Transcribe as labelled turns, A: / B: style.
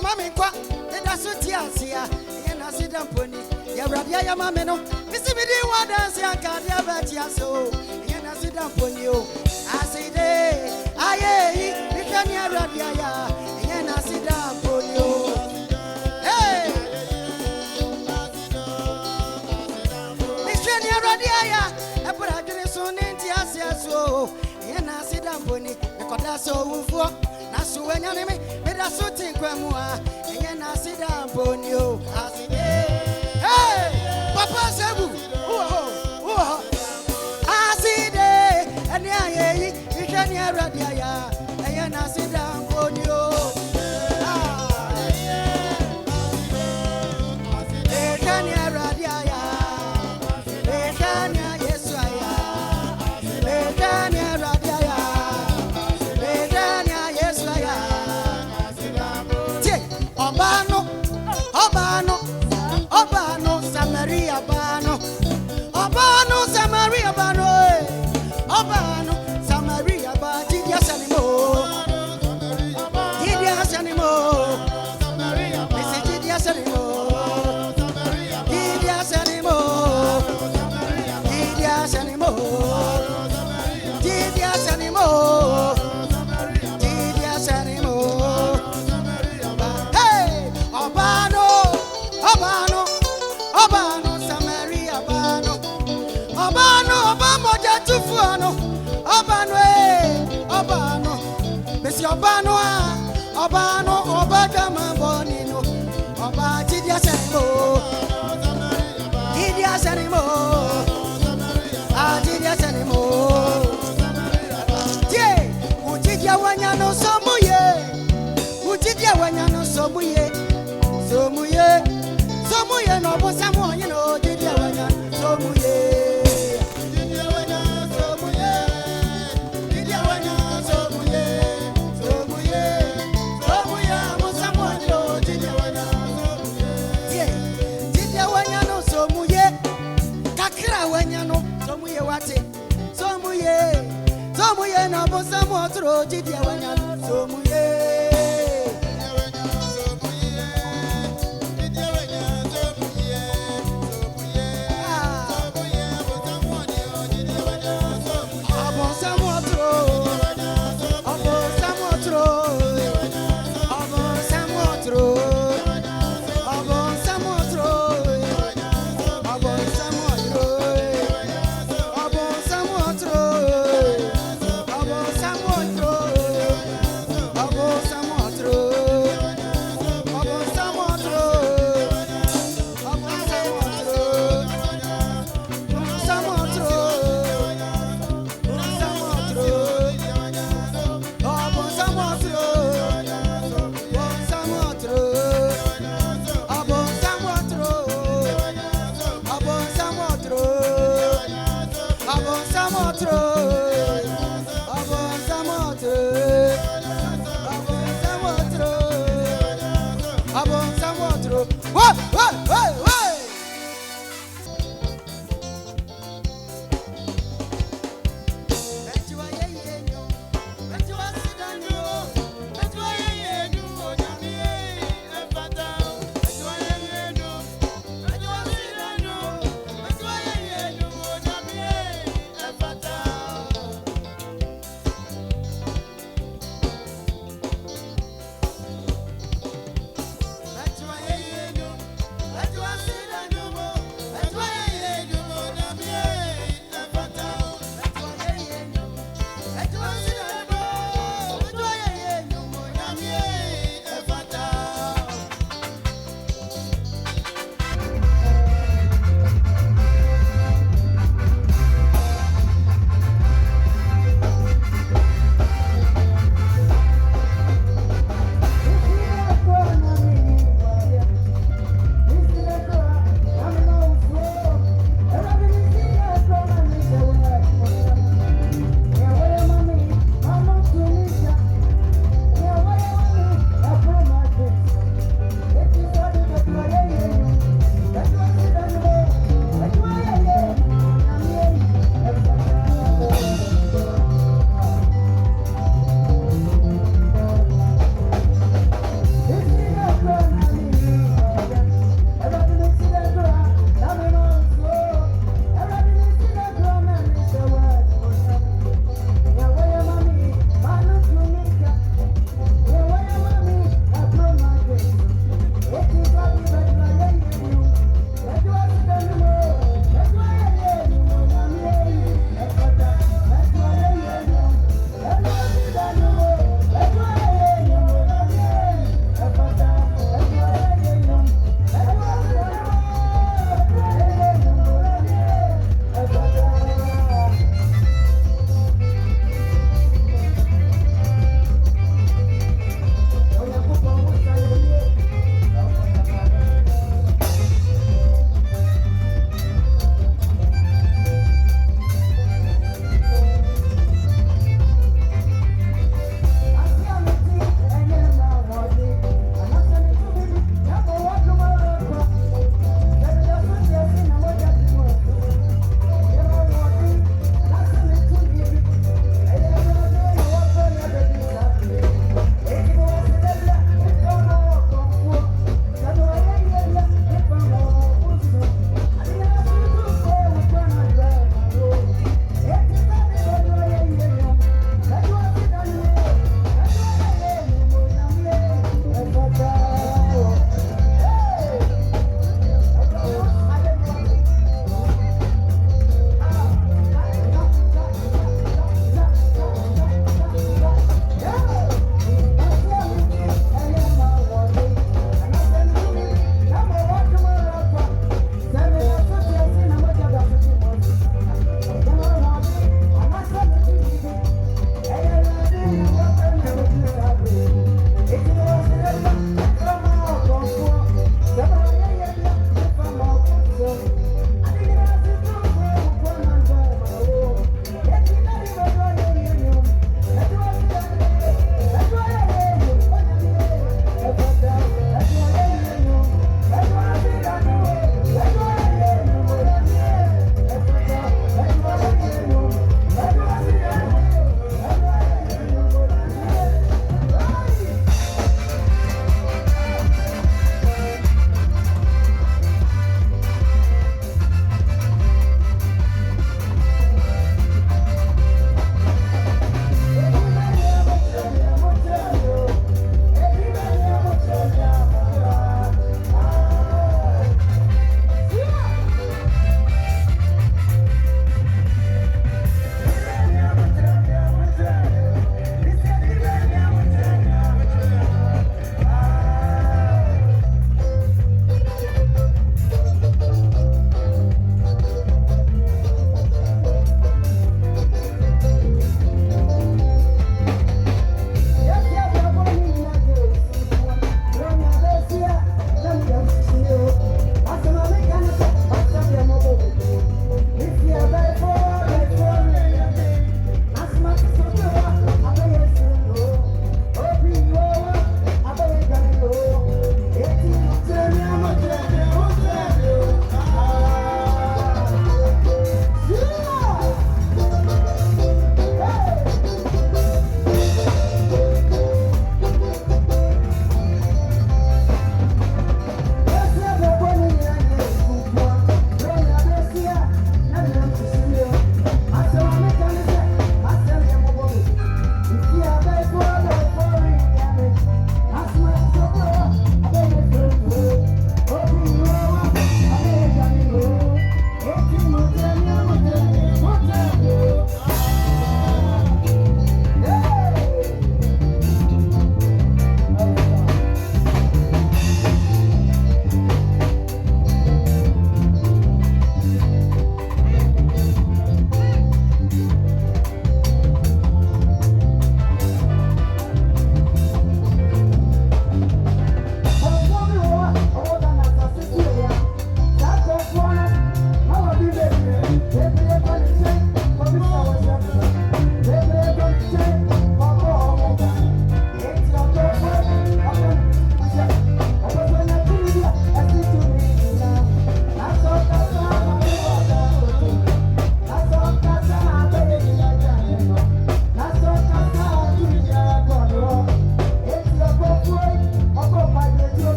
A: mama kwa eda so tiasia ye na sidam poni ye bradia ya mama no bisi bi di wa dance ya ka dia ba tiaso ye na sidam poni o aside aye bi kan ya bradia ya ye na sidam poni o hey mission ya bradia ya e bra dwene so ne tiasia so ye na sidam poni e koda so wufuo na so wanya me da so tinkwamua enye na sidam poni o aside hey papa sebu aside eni ayeyi ihwani awrade aya enye na sidam poni o ehwani awrade aya ehwani yesu aya ehwani awrade aya ehwani yesu aya Obano, Samaria Bano, Obano, Samaria Bano, Obano, Samaria Bano, Didias anymore, Didias anymore, Mrs. Didias anymore, Didias anymore, Didias anymore, Didias anymore, Didias anymore, hey, Obano, Samaria Bano, Obano, Obama Jatufuano, Obano, Obano, Messi Obano, Obano, Obagama Bonino, Oba Tidia Sanimo, Tidia Sanimo, Tidia Sanimo, Tie, Utidia Wanyano Somuye, Utidia Wanyano Somuye, Somuye. Somuye no bo samo you know did ya wanya somuye did ya wanya somuye did ya wanya somuye somuye somuye mo samo you know did ya wanya somuye did ya wanya no somuye kakra wanya no somuye wate somuye no bo samo tro did ya wanya somuye What?